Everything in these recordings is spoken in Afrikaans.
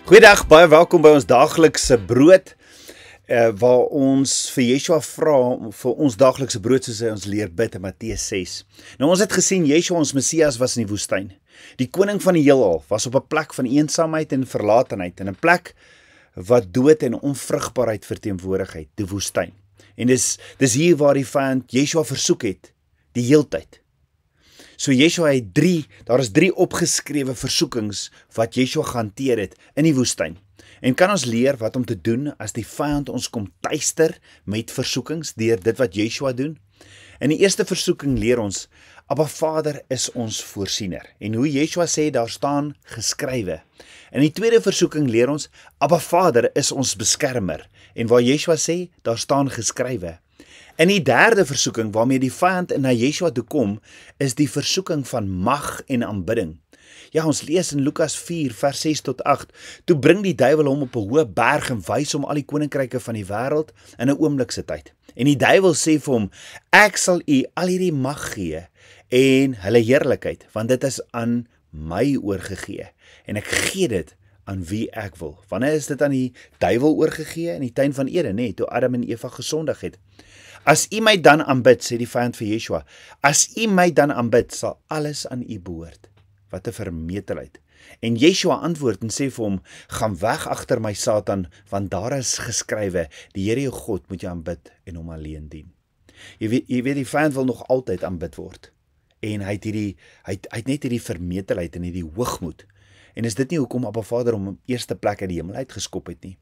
Goeiedag, baie welkom by ons daaglikse brood, waar ons vir Yeshua vra vir ons daaglikse brood soos hy ons leer bid in Matteus 6. Nou ons het gesien Yeshua ons Messias was in die woestyn. Die koning van die heelal was op 'n plek van eensaamheid en verlatenheid, in 'n plek wat dood en onvrugbaarheid verteenwoordig het, die woestyn. En dis hier waar die vyand Yeshua versoek het, die heeltyd. So Yeshua het daar is drie opgeskrewe versoekings wat Yeshua gehanteer het in die woestyn. En kan ons leer wat om te doen as die vyand ons kom tuister met versoekings deur dit wat Yeshua doen? In die eerste versoeking leer ons, Abba Vader is ons voorsiener. En hoe Yeshua sê, daar staan geskrywe. In die tweede versoeking leer ons, Abba Vader is ons beskermer. En waar Yeshua sê, daar staan geskrywe. In die derde versoeking waarmee die vyand na Yeshua toe kom, is die versoeking van mag en aanbidding. Ja, ons lees in Lukas 4 vers 6 tot 8, toe bring die duiwel hom op 'n hoë berg en wys hom al die koninkryke van die wêreld in 'n oomblikse tyd. En die duiwel sê vir hom, ek sal u al hierdie mag gee en hulle heerlikheid, want dit is aan my oorgegee en ek gee dit aan wie ek wil. Wanneer is dit aan die duiwel oorgegee? In die tuin van Eden, toe Adam en Eva gesondig het. As u my dan aanbid, sê die vyand vir Yeshua, as u my dan aanbid, sal alles aan u behoort. Wat 'n vermetelheid. En Yeshua antwoord en sê vir hom, gaan weg agter my Satan, want daar is geskrywe, die Here jou God moet jy aanbid en hom alleen dien. Jy weet die vyand wil nog altyd aanbid word. En hy het net hierdie vermetelheid en hierdie hoogmoed. En is dit nie hoekom Abba Vader hom op eerste plek uit die hemel uitgeskop het nie?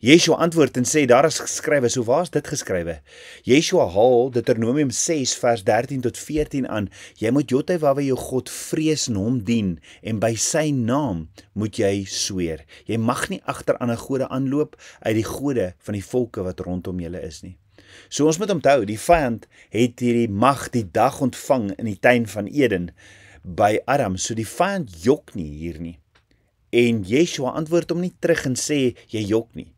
Yeshua antwoord en sê, daar is geskrywe, so waar is dit geskrywe? Yeshua haal Deuteronomium 6 vers 13 tot 14 aan, jy moet Jotwah jou God vrees en hom dien, en by sy naam moet jy sweer. Jy mag nie agter ander gode aanloop uit die gode van die volke wat rondom julle is nie. So ons moet onthou, die vyand het hierdie mag die dag ontvang in die tuin van Eden, by Adam, so die vyand jok nie hier nie. En Yeshua antwoord hom nie terug en sê, jy jok nie.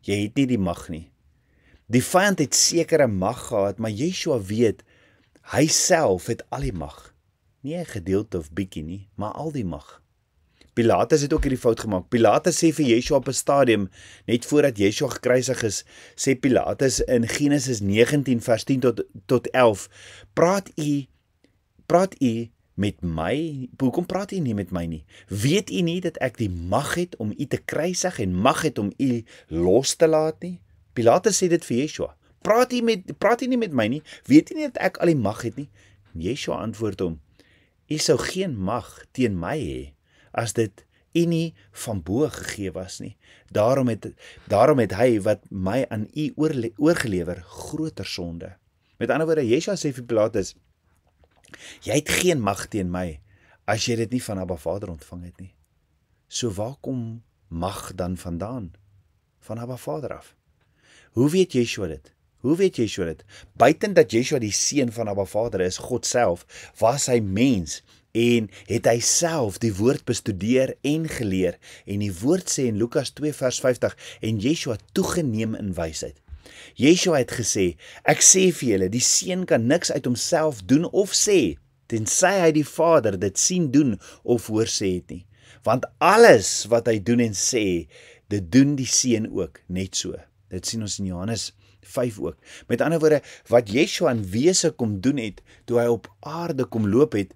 Jy het nie die mag nie. Die vyand het sekere mag gehad, maar Yeshua weet, hy self het al die mag. Nie 'n gedeelte of bietjie nie, maar al die mag. Pilatus het ook hierdie fout gemaak. Pilatus sê vir Yeshua op 'n stadium, net voordat Yeshua gekruisig is, sê Pilatus in Genesis 19 vers 10 tot 11, praat u met my? Hoekom praat u nie met my nie? Weet u nie dat ek die mag het om u te kruisig en mag het om u los te laat nie? Pilatus sê dit vir Yeshua. Praat u nie met my nie? Weet u nie dat ek al die mag het nie? En Yeshua antwoord hom, u sou geen mag teen my hê, as dit u nie van bo gegee was nie. Daarom het hy wat my aan u oorgelewer groter sonde. Met ander woorde, Yeshua sê vir Pilatus, jy het geen mag teen my, as jy dit nie van Abba Vader ontvang het nie. So waar kom mag dan vandaan? Van Abba Vader af. Hoe weet Yeshua dit? Buiten dat Yeshua die seun van Abba Vader is, God self, was hy mens, en het hy self die woord bestudeer en geleer, en die woord sê in Lukas 2 vers 50, en Yeshua toegeneem in wysheid. Yeshua het gesê, ek sê vir julle, die seun kan niks uit homself doen of sê, tensy hy die Vader dit sien doen of hoor sê het nie. Want alles wat hy doen en sê, dit doen die seun ook, net so. Dit sien ons in Johannes 5 ook. Met ander woorde, wat Yeshua in wese kom doen het, toe hy op aarde kom loop het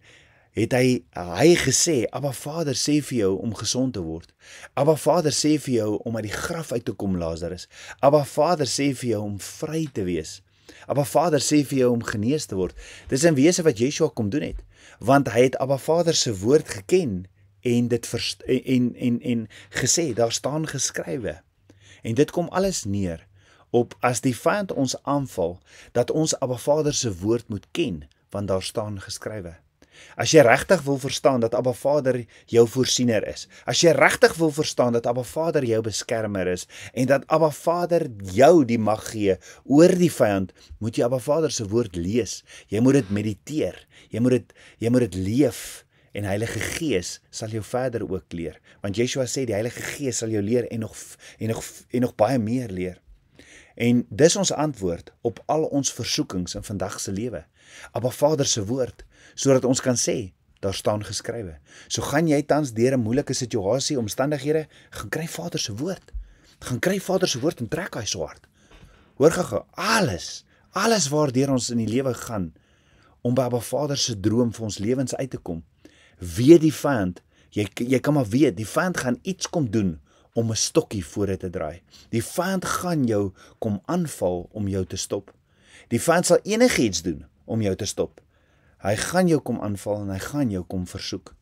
hy gesê, Abba Vader sê vir jou om gesond te word. Abba Vader sê vir jou om uit die graf uit te kom, Lazarus. Abba Vader sê vir jou om vry te wees. Abba Vader sê vir jou om genees te word. Dis in wese wat Yeshua kom doen het, want hy het Abba Vader se woord geken en dit en gesê, daar staan geskrywe. En dit kom alles neer op as die vyand ons aanval, dat ons Abba Vader se woord moet ken, want daar staan geskrywe. As jy regtig wil verstaan dat Abba Vader jou voorsiener is, as jy regtig wil verstaan dat Abba Vader jou beskermer is, en dat Abba Vader jou die mag gee oor die vyand, moet jy Abba Vader se woord lees, jy moet dit mediteer, jy moet dit leef, en Heilige Gees sal jou verder ook leer, want Yeshua sê die Heilige Gees sal jou leer en nog baie meer leer. En dis ons antwoord op al ons versoekings in vandag se lewe. Abba Vader se woord, sodat ons kan sê, daar staan geskrywe. So gaan jy tans deur 'n moeilike situasie, omstandighede, gaan kry Vader se woord. Gaan kry Vader se woord en trek hy swaard. Hoor gou, alles waardeur ons in die lewe gaan, om by Abba Vader se droom vir ons lewens uit te kom. Weet die vyand, jy kan maar weet, die vyand gaan iets kom doen om 'n stokkie voor dit te draai. Die vyand gaan jou kom aanval om jou te stop. Die vyand sal enigiets doen om jou te stop. Hy gaan jou kom aanval en hy gaan jou kom versoek.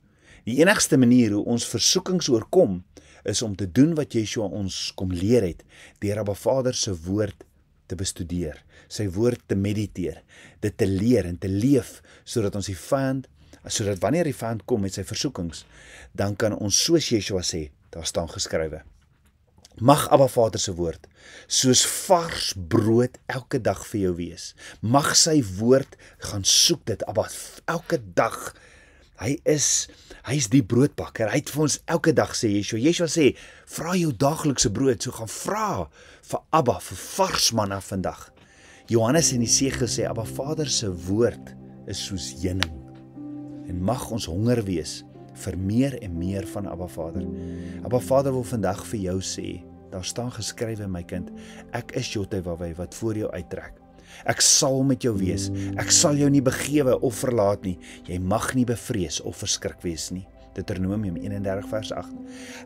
Die enigste manier hoe ons versoekings oorkom, is om te doen wat Yeshua ons kom leer het, deur Abba Vader se woord te bestudeer, sy woord te mediteer, dit te leer en te leef, sodat wanneer die vyand kom met sy versoekings, dan kan ons soos Yeshua sê, daar staan geskrywe. Mag Abba Vader se woord soos vars brood elke dag vir jou wees. Mag sy woord gaan soek dit, Abba, elke dag. Hy is die broodbakker. Hy het vir ons elke dag sê Yeshua. Yeshua sê, vra jou daaglikse brood, so gaan vra vir Abba, vir vars manna vandag. Johannes en die Segel sê, Abba Vader se woord is soos heuning. En mag ons honger wees vir meer en meer van Abba Vader. Abba Vader wil vandag vir jou sê, daar staan geskrywe, my kind, ek is Jotewawei wat voor jou uittrek. Ek sal met jou wees, ek sal jou nie begewe of verlaat nie, jy mag nie bevrees of verskrik wees nie. Deuteronomium 31 vers 8.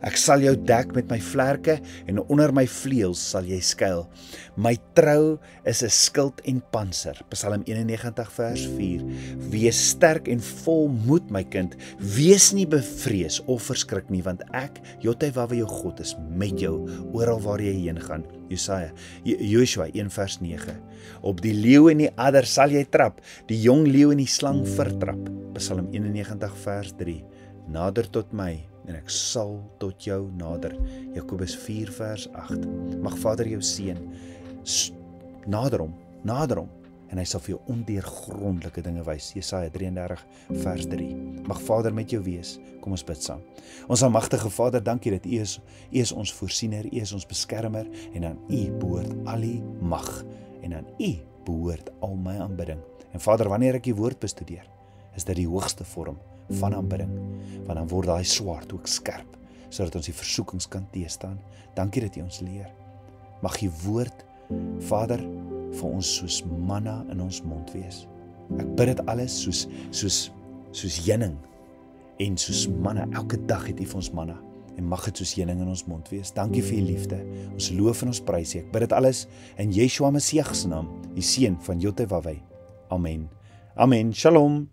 Ek sal jou dek met my vlerke en onder my vleuels sal jy skuil. My trou is 'n skild en panser. Psalm 91 vers 4. Wees sterk en vol moed, my kind. Wees nie bevrees of verskrik nie, want ek, Jotewawei jou God, is met jou oral waar jy heen gaan. Joshua 1 vers 9. Op die leeu en die adder sal jy trap, die jong leeu en die slang vertrap. Psalm 91 vers 3. Nader tot my en ek sal tot jou nader. Jakobus 4 vers 8. Mag Vader jou seën. Nader hom en hy sal vir jou ondeurgrondelike dinge wys. Jesaja 33 vers 3. Mag Vader met jou wees. Kom ons bid saam. Ons almagtige Vader, dankie dat U is ons voorsiener, U is ons beskermer en aan U behoort al die mag en aan U behoort al my aanbidding. En Vader, wanneer ek U woord bestudeer, is dit die hoogste vorm van aanbidding, want dan word daai swaard ook skerp, sodat ons die versoekings kan teëstaan. Dankie dat U ons leer. Mag U woord, Vader, vir ons soos manna in ons mond wees. Ek bid dit alles soos heuning en soos manna. Elke dag het U vir ons manna en mag dit soos heuning in ons mond wees. Dankie vir U liefde. Ons loof en ons prys U. Ek bid dit alles in Yeshua Messias se naam, die seun van Jotewawei. Amen. Amen. Shalom.